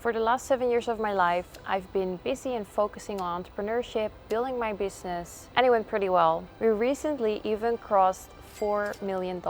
For the last 7 years of my life, I've been busy and focusing on entrepreneurship, building my business, and it went pretty well. We recently even crossed $4 million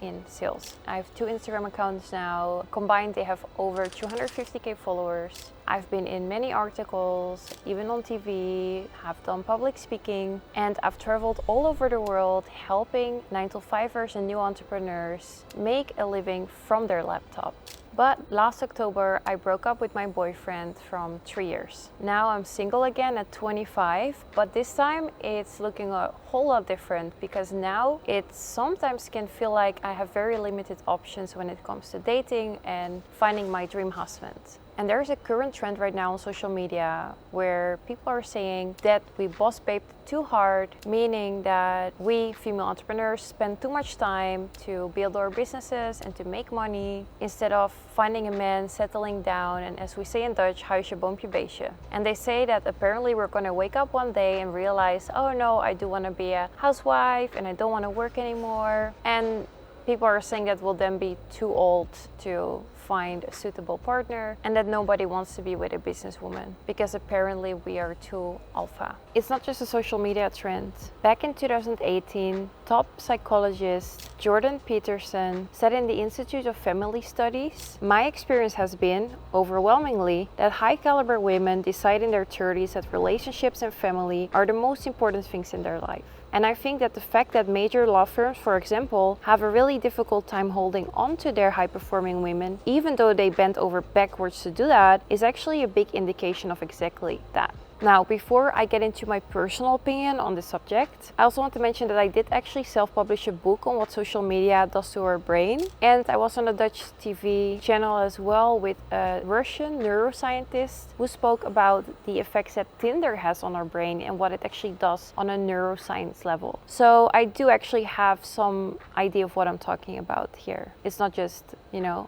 in sales. I have 2 Instagram accounts now. Combined, they have over 250k followers. I've been in many articles, even on TV, have done public speaking, and I've traveled all over the world helping 9-to-5ers and new entrepreneurs make a living from their laptop. But last October, I broke up with my boyfriend from 3 years. Now I'm single again at 25, but this time it's looking a whole lot different because now it sometimes can feel like I have very limited options when it comes to dating and finding my dream husband. And there's a current trend right now on social media where people are saying that we boss babe too hard, meaning that we female entrepreneurs spend too much time to build our businesses and to make money instead of finding a man, settling down, and as we say in Dutch, huisje, boompje, beestje. And they say that apparently we're going to wake up one day and realize, oh no, I do want to be a housewife and I don't want to work anymore. And people are saying that we'll then be too old to find a suitable partner and that nobody wants to be with a businesswoman because apparently we are too alpha. It's not just a social media trend. Back in 2018, top psychologist Jordan Peterson said in the Institute of Family Studies, my experience has been, overwhelmingly, that high caliber women decide in their 30s that relationships and family are the most important things in their life. And I think that the fact that major law firms, for example, have a really difficult time holding on to their high-performing women, even though they bend over backwards to do that, is actually a big indication of exactly that. Now, before I get into my personal opinion on the subject, I also want to mention that I did actually self-publish a book on what social media does to our brain. And I was on a Dutch TV channel as well with a Russian neuroscientist who spoke about the effects that Tinder has on our brain and what it actually does on a neuroscience level. So I do actually have some idea of what I'm talking about here. It's not just,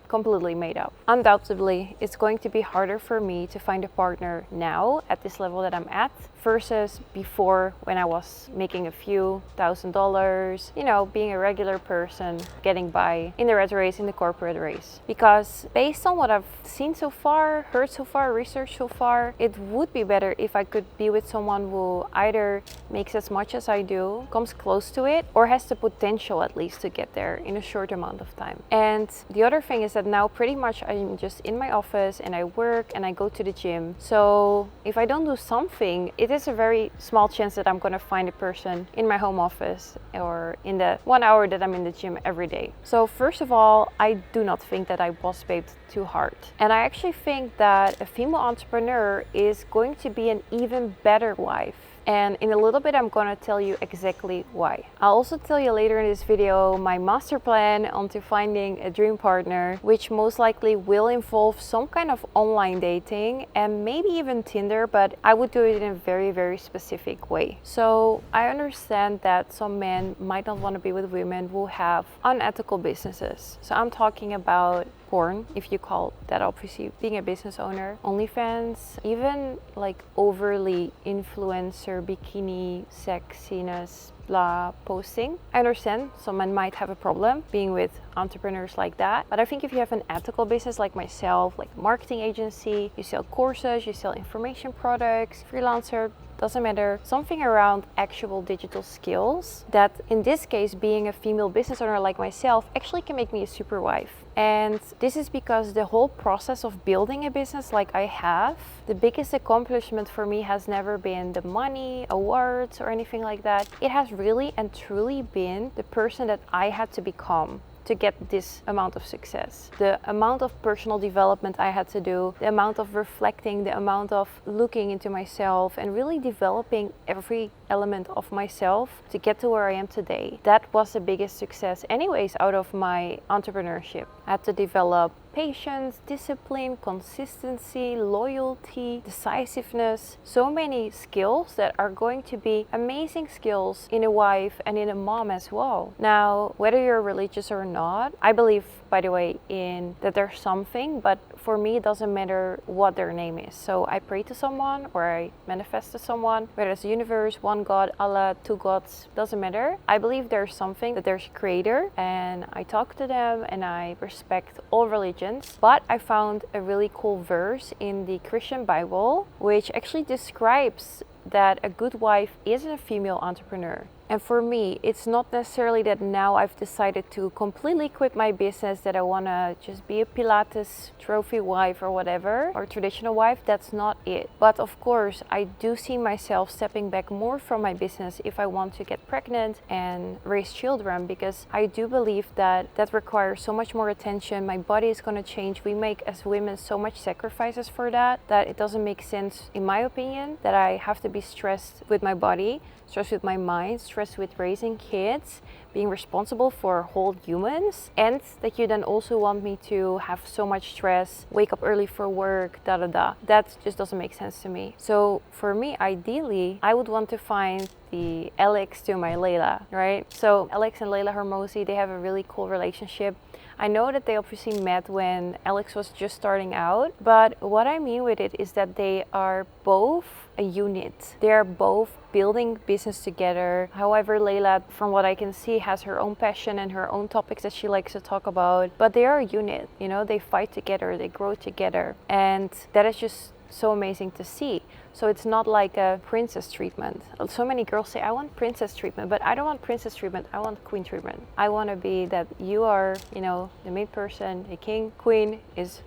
completely made up. Undoubtedly, it's going to be harder for me to find a partner now at this level that I'm at versus before when I was making a few $1,000s, being a regular person, getting by in the rat race, in the corporate race. Because based on what I've seen so far, heard so far, researched so far, it would be better if I could be with someone who either makes as much as I do, comes close to it, or has the potential at least to get there in a short amount of time. And the other thing is that now pretty much I'm just in my office and I work and I go to the gym. So if I don't do something, it is a very small chance that I'm going to find a person in my home office or in the 1 hour that I'm in the gym every day. So first of all, I do not think that I boss babed too hard. And I actually think that a female entrepreneur is going to be an even better wife. And in a little bit, I'm gonna tell you exactly why. I'll also tell you later in this video my master plan onto finding a dream partner, which most likely will involve some kind of online dating and maybe even Tinder, but I would do it in a very, very specific way. So I understand that some men might not want to be with women who have unethical businesses. So I'm talking about porn, if you call that obviously being a business owner, OnlyFans, even like overly influencer bikini sexiness blah posting. I understand someone might have a problem being with entrepreneurs like that, but I think if you have an ethical business like myself, like marketing agency, you sell courses, you sell information products, freelancer, doesn't matter, something around actual digital skills that in this case being a female business owner like myself actually can make me a super wife. And this is because the whole process of building a business like I have, the biggest accomplishment for me has never been the money, awards, or anything like that. It has really and truly been the person that I had to become to get this amount of success. The amount of personal development I had to do, the amount of reflecting, the amount of looking into myself and really developing every element of myself to get to where I am today. That was the biggest success anyways out of my entrepreneurship. I had to develop patience, discipline, consistency, loyalty, decisiveness, so many skills that are going to be amazing skills in a wife and in a mom as well. Now, whether you're religious or not, I believe, by the way, in that there's something, but for me, it doesn't matter what their name is. So I pray to someone or I manifest to someone, whether it's the universe, one God, Allah, two gods, doesn't matter. I believe there's something, that there's a creator, and I talk to them and I respect all religions. But I found a really cool verse in the Christian Bible, which actually describes that a good wife is a female entrepreneur. And for me, it's not necessarily that now I've decided to completely quit my business, that I want to just be a Pilates trophy wife or whatever, or traditional wife. That's not it. But of course, I do see myself stepping back more from my business if I want to get pregnant and raise children, because I do believe that that requires so much more attention. My body is going to change. We make as women so much sacrifices for that it doesn't make sense, in my opinion, that I have to be stressed with my body, stressed with my mind, stressed with raising kids, being responsible for whole humans, and that you then also want me to have so much stress, wake up early for work, That just doesn't make sense to me. So for me, ideally, I would want to find the Alex to my Layla, right? So Alex and Layla Hormozi, they have a really cool relationship. I know that they obviously met when Alex was just starting out, but what I mean with it is that they are both a unit. They are both building business together. However, Layla, from what I can see, has her own passion and her own topics that she likes to talk about, but they are a unit, they fight together, they grow together, and that is just so amazing to see. So it's not like a princess treatment. So many girls say, I want princess treatment, but I don't want princess treatment, I want queen treatment. I want to be that you are, the main person, the king, queen is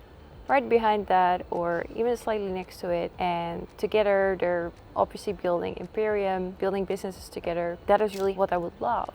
right behind that or even slightly next to it, and together they're obviously building imperium, building businesses together. That is really what I would love,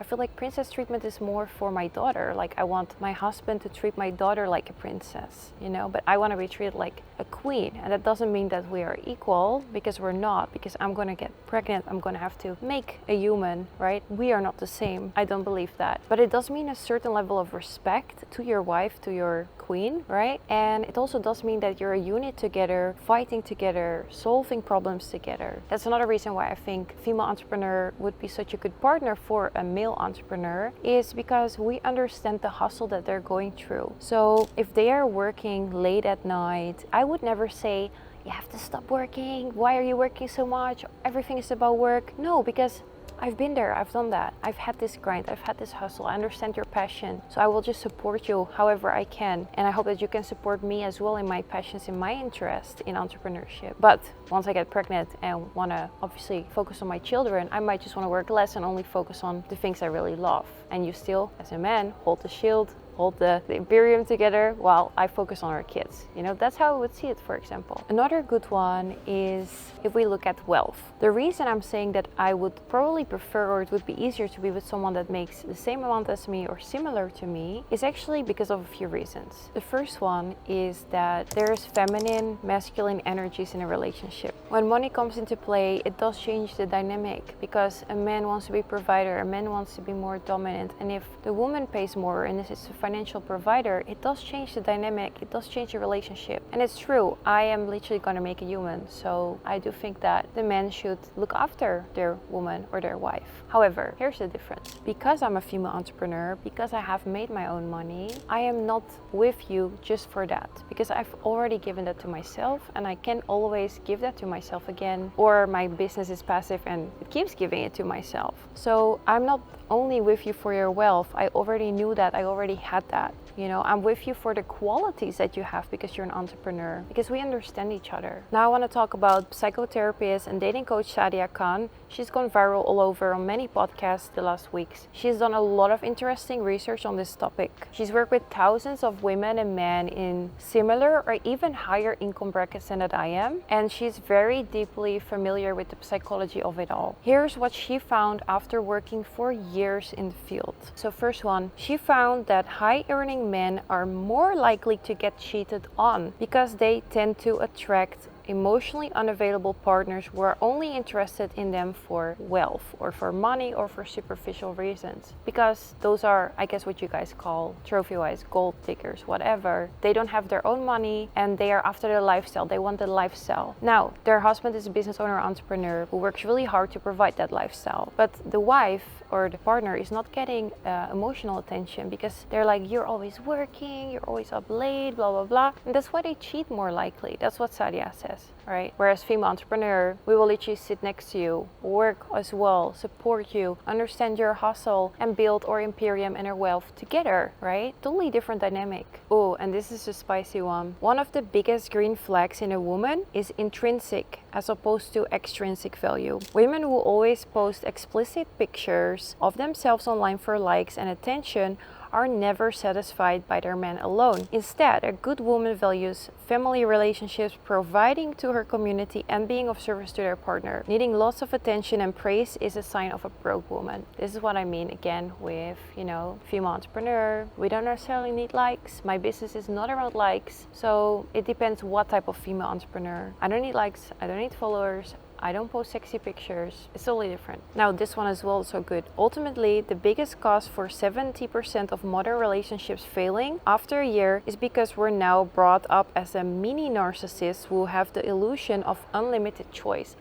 I feel like princess treatment is more for my daughter. Like, I want my husband to treat my daughter like a princess, but I want to be treated like a queen. And that doesn't mean that we are equal, because we're not, because I'm going to get pregnant, I'm going to have to make a human, right? We are not the same. I don't believe that. But it does mean a certain level of respect to your wife, to your queen, right? And it also does mean that you're a unit together, fighting together, solving problems together. That's another reason why I think female entrepreneur would be such a good partner for a male entrepreneur, is because we understand the hustle that they're going through. So if they are working late at night, I would never say, you have to stop working. Why are you working so much? Everything is about work. No, because I've been there, I've done that. I've had this grind, I've had this hustle. I understand your passion. So I will just support you however I can. And I hope that you can support me as well in my passions, in my interest in entrepreneurship. But once I get pregnant and want to obviously focus on my children, I might just want to work less and only focus on the things I really love. And you still, as a man, hold the shield, hold the imperium together while I focus on our kids. That's how I would see it, for example. Another good one is if we look at wealth. The reason I'm saying that I would probably prefer, or it would be easier to be with someone that makes the same amount as me or similar to me, is actually because of a few reasons. The first one is that there's feminine, masculine energies in a relationship. When money comes into play, it does change the dynamic, because a man wants to be provider, a man wants to be more dominant, and if the woman pays more and this is a financial provider, it does change the dynamic, it does change the relationship. And it's true, I am literally going to make a human, so I do think that the men should look after their woman or their wife. However, here's the difference. Because I'm a female entrepreneur, because I have made my own money, I am not with you just for that, because I've already given that to myself, and I can always give that to myself again, or my business is passive and it keeps giving it to myself. So I'm not only with you for your wealth. I already knew that, I already had that. I'm with you for the qualities that you have, because you're an entrepreneur, because we understand each other. Now I want to talk about psychotherapist and dating coach Sadia Khan. She's gone viral all over on many podcasts the last weeks. She's done a lot of interesting research on this topic. She's worked with thousands of women and men in similar or even higher income brackets than that I am, and she's very deeply familiar with the psychology of it all. Here's what she found after working for years in the field. So first one, she found that high earning men are more likely to get cheated on because they tend to attract emotionally unavailable partners who are only interested in them for wealth or for money or for superficial reasons. Because those are, I guess, what you guys call trophy-wise gold diggers, whatever. They don't have their own money and they are after the lifestyle. They want the lifestyle. Now, their husband is a business owner, entrepreneur who works really hard to provide that lifestyle. But the wife or the partner is not getting emotional attention because they're like, you're always working, you're always up late, blah, blah, blah. And that's why they cheat more likely. That's what Sadia says, right? Whereas female entrepreneur, we will literally sit next to you, work as well, support you, understand your hustle, and build our imperium and our wealth together, right? Totally different dynamic. Oh, and this is a spicy one. One of the biggest green flags in a woman is intrinsic as opposed to extrinsic value. Women who always post explicit pictures of themselves online for likes and attention are never satisfied by their man alone. Instead, a good woman values family relationships, providing to her community, and being of service to their partner. Needing lots of attention and praise is a sign of a broke woman. This is what I mean again with, female entrepreneur. We don't necessarily need likes. My business is not around likes. So it depends what type of female entrepreneur. I don't need likes. I don't need followers. I don't post sexy pictures. It's totally different. Now, this one as well is so good. Ultimately, the biggest cause for 70% of modern relationships failing after a year is because we're now brought up as a mini narcissist who have the illusion of unlimited choice.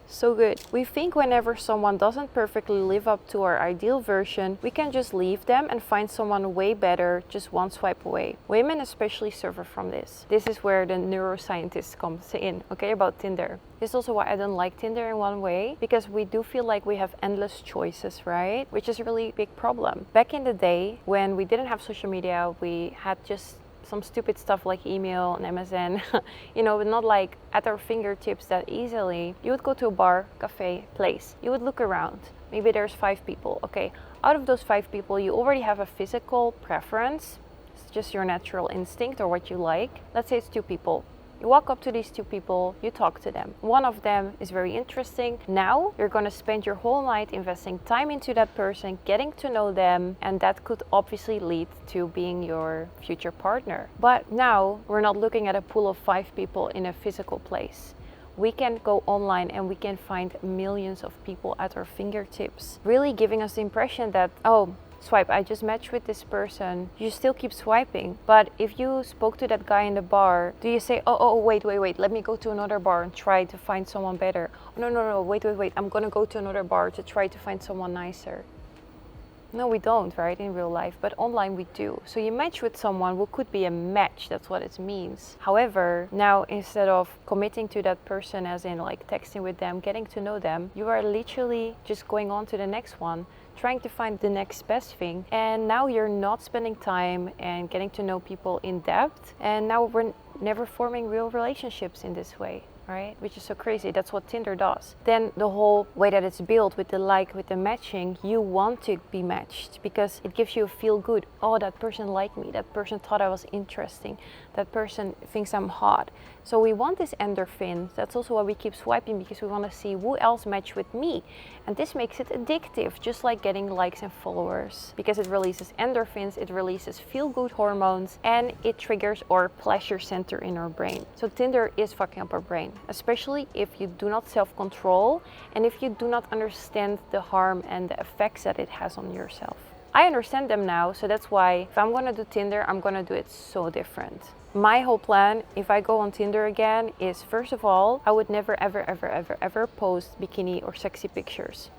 So good. We think whenever someone doesn't perfectly live up to our ideal version, we can just leave them and find someone way better just one swipe away. Women especially suffer from this. This is where the neuroscientist comes in, okay, about Tinder. This is also why I don't like Tinder in one way, because we do feel like we have endless choices, right? Which is a really big problem. Back in the day, when we didn't have social media, we had just some stupid stuff like email and MSN, but not like at our fingertips that easily. You would go to a bar, cafe, place. You would look around. Maybe there's 5 people. Okay, out of those 5 people, you already have a physical preference. It's just your natural instinct or what you like. Let's say it's 2 people. You walk up to these 2 people, you talk to them. One of them is very interesting. Now you're going to spend your whole night investing time into that person, getting to know them, and that could obviously lead to being your future partner. But now we're not looking at a pool of 5 people in a physical place. We can go online and we can find millions of people at our fingertips, really giving us the impression that, swipe, I just matched with this person. You still keep swiping. But if you spoke to that guy in the bar, do you say, wait, let me go to another bar and try to find someone better? No, wait, I'm gonna go to another bar to try to find someone nicer. No, we don't, right, in real life, but online we do. So you match with someone who could be a match, that's what it means. However, now instead of committing to that person, as in like texting with them, getting to know them, you are literally just going on to the next one, trying to find the next best thing. And now you're not spending time and getting to know people in depth. And now we're never forming real relationships in this way. Right? Which is so crazy. That's what Tinder does. Then the whole way that it's built with the with the matching, you want to be matched because it gives you a feel good. Oh, that person liked me. That person thought I was interesting. That person thinks I'm hot. So we want this endorphin. That's also why we keep swiping, because we want to see who else matched with me. And this makes it addictive, just like getting likes and followers, because it releases endorphins, it releases feel-good hormones, and it triggers our pleasure center in our brain. So Tinder is fucking up our brain, especially if you do not self-control and if you do not understand the harm and the effects that it has on yourself. I understand them now, so that's why if I'm gonna do Tinder, I'm gonna do it so different. My whole plan, if I go on Tinder again, is first of all, I would never ever post bikini or sexy pictures.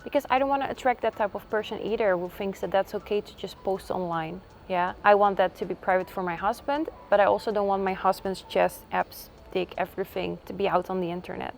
Because I don't want to attract that type of person either, who thinks that that's okay to just post online. Yeah, I want that to be private for my husband, but I also don't want my husband's chest, abs, dick, everything to be out on the internet,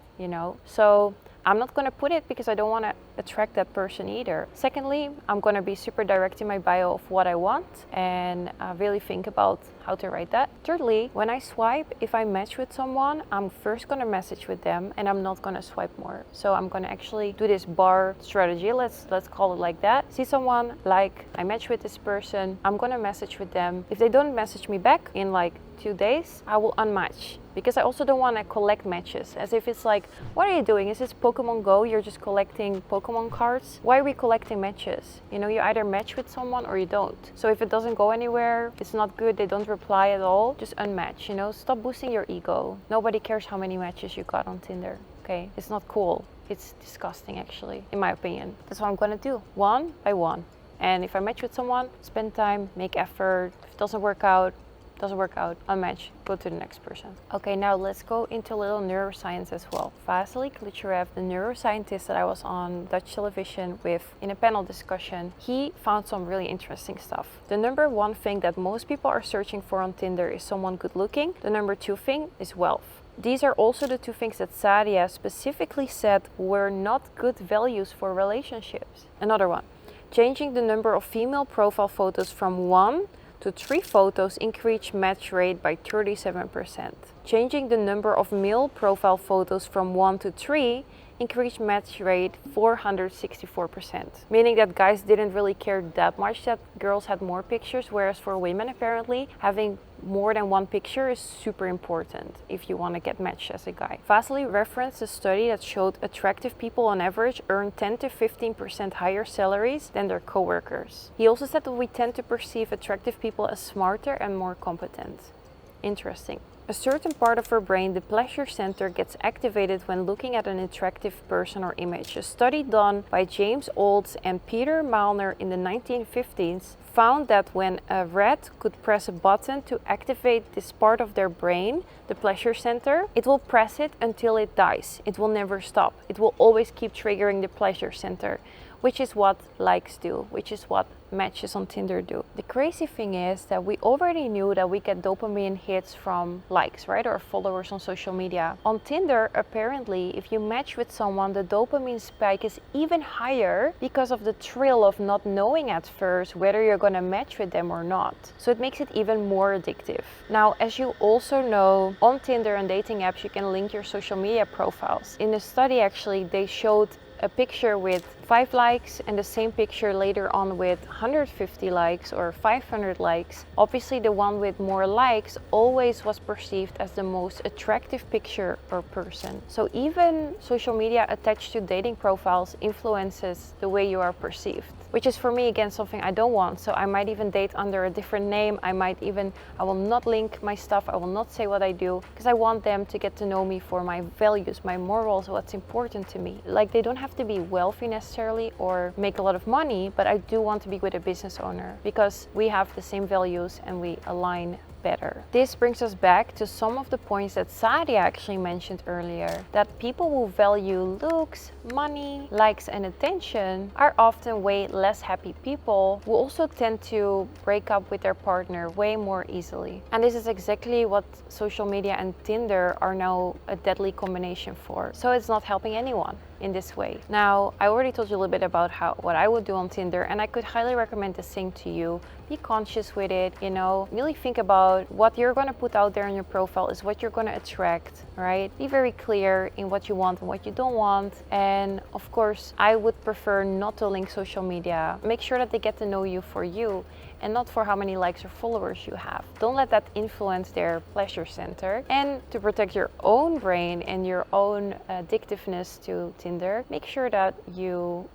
So I'm not going to put it because I don't want to attract that person either. Secondly, I'm going to be super direct in my bio of what I want and really think about how to write that. Thirdly, when I swipe, if I match with someone, I'm first going to message with them and I'm not going to swipe more. So I'm going to actually do this bar strategy, let's call it like that. See someone, like, I match with this person, I'm going to message with them. If they don't message me back in like 2 days, I will unmatch. Because I also don't want to collect matches, as if it's like, what are you doing? Is this Pokemon Go? You're just collecting Pokemon Pokemon cards. Why are we collecting matches? You know, you either match with someone or you don't. So if it doesn't go anywhere, it's not good, they don't reply at all, just unmatch, you know, stop boosting your ego. Nobody cares how many matches you got on Tinder, okay? It's not cool. It's disgusting, actually, in my opinion. That's what I'm gonna do, one by one. And if I match with someone, spend time, make effort. If it doesn't work out, unmatch, go to the next person. Okay, now let's go into a little neuroscience as well. Vasily Klitscherev, the neuroscientist that I was on Dutch television with in a panel discussion, he found some really interesting stuff. The number one thing that most people are searching for on Tinder is someone good looking. The number two thing is wealth. These are also the two things that Sadia specifically said were not good values for relationships. Another one, changing the number of female profile photos from 1 to 3 photos increased match rate by 37%. Changing the number of male profile photos from 1 to 3 increased match rate 464%. Meaning that guys didn't really care that much that girls had more pictures, whereas for women apparently having more than one picture is super important if you want to get matched as a guy. Vasily referenced a study that showed attractive people on average earn 10 to 15% higher salaries than their coworkers. He also said that we tend to perceive attractive people as smarter and more competent. Interesting. A certain part of our brain, the pleasure center, gets activated when looking at an attractive person or image. A study done by James Olds and Peter Malner in the 1950s found that when a rat could press a button to activate this part of their brain, the pleasure center, it will press it until it dies. It will never stop. It will always keep triggering the pleasure center, which is what likes do, which is what matches on Tinder do. The crazy thing is that we already knew that we get dopamine hits from likes, right? Or followers on social media. On Tinder, apparently, if you match with someone, the dopamine spike is even higher because of the thrill of not knowing at first whether you're gonna match with them or not. So it makes it even more addictive. Now, as you also know, on Tinder and dating apps, you can link your social media profiles. In the study, actually, they showed a picture with 5 likes and the same picture later on with 150 likes or 500 likes. Obviously the one with more likes always was perceived as the most attractive picture or person. So even social media attached to dating profiles influences the way you are perceived, which is for me again something I don't want. So I might even date under a different name. I will not link my stuff. I will not say what I do because I want them to get to know me for my values, my morals, what's important to me. Like, they don't have to be wealthy necessarily or make a lot of money, but I do want to be with a business owner because we have the same values and we align better. This brings us back to some of the points that Sadia actually mentioned earlier, that people who value looks, money, likes and attention are often way less happy people who also tend to break up with their partner way more easily. And this is exactly what social media and Tinder are now a deadly combination for. So it's not helping anyone in this way. Now, I already told you a little bit about what I would do on Tinder, and I could highly recommend the same to you. Be conscious with it, you know, really think about what you're gonna put out there in your profile is what you're gonna attract, right? Be very clear in what you want and what you don't want. And of course, I would prefer not to link social media. Make sure that they get to know you for you and not for how many likes or followers you have. Don't let that influence their pleasure center. And to protect your own brain and your own addictiveness to Tinder, make sure that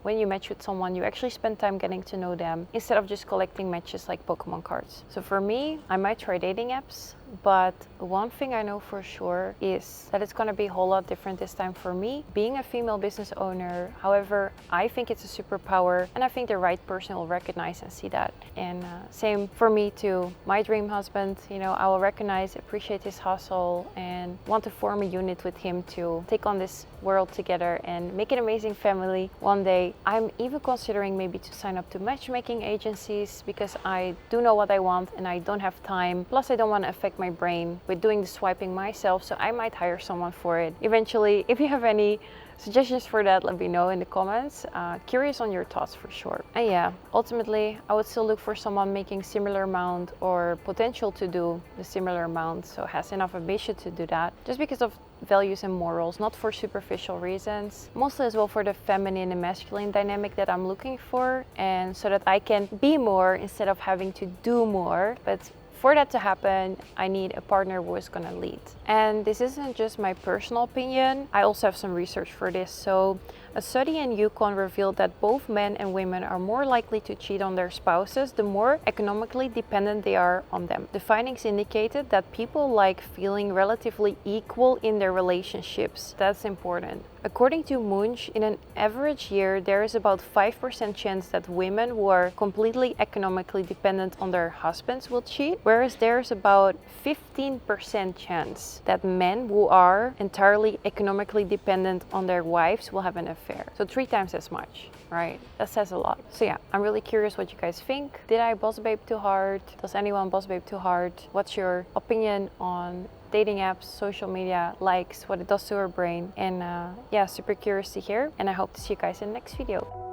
when you match with someone, you actually spend time getting to know them instead of just collecting matches like Pokemon cards. So for me, I might try dating apps, but one thing I know for sure is that it's gonna be a whole lot different this time for me, being a female business owner. However, I think it's a superpower and I think the right person will recognize and see that. And same for me too. My dream husband, you know, I will recognize, appreciate his hustle and want to form a unit with him to take on this world together and make an amazing family one day. I'm even considering maybe to sign up to matchmaking agencies because I do know what I want and I don't have time. Plus I don't want to affect my brain with doing the swiping myself, so I might hire someone for it eventually. If you have any suggestions for that, let me know in the comments. Curious on your thoughts for sure. And yeah, ultimately I would still look for someone making similar amount or potential to do the similar amount, so has enough ambition to do that, just because of values and morals, not for superficial reasons, mostly as well for the feminine and masculine dynamic that I'm looking for, and so that I can be more instead of having to do more, but for that to happen, I need a partner who is gonna lead. And this isn't just my personal opinion, I also have some research for this. So a study in Yukon revealed that both men and women are more likely to cheat on their spouses the more economically dependent they are on them. The findings indicated that people like feeling relatively equal in their relationships. That's important. According to Munch, in an average year, there is about 5% chance that women who are completely economically dependent on their husbands will cheat, whereas there's about 15% chance that men who are entirely economically dependent on their wives will have an affair. So 3 times as much, right? That says a lot. So yeah, I'm really curious what you guys think. Did I boss babe too hard? Does anyone boss babe too hard? What's your opinion on dating apps, social media, likes, what it does to our brain? And yeah, super curious to hear. And I hope to see you guys in the next video.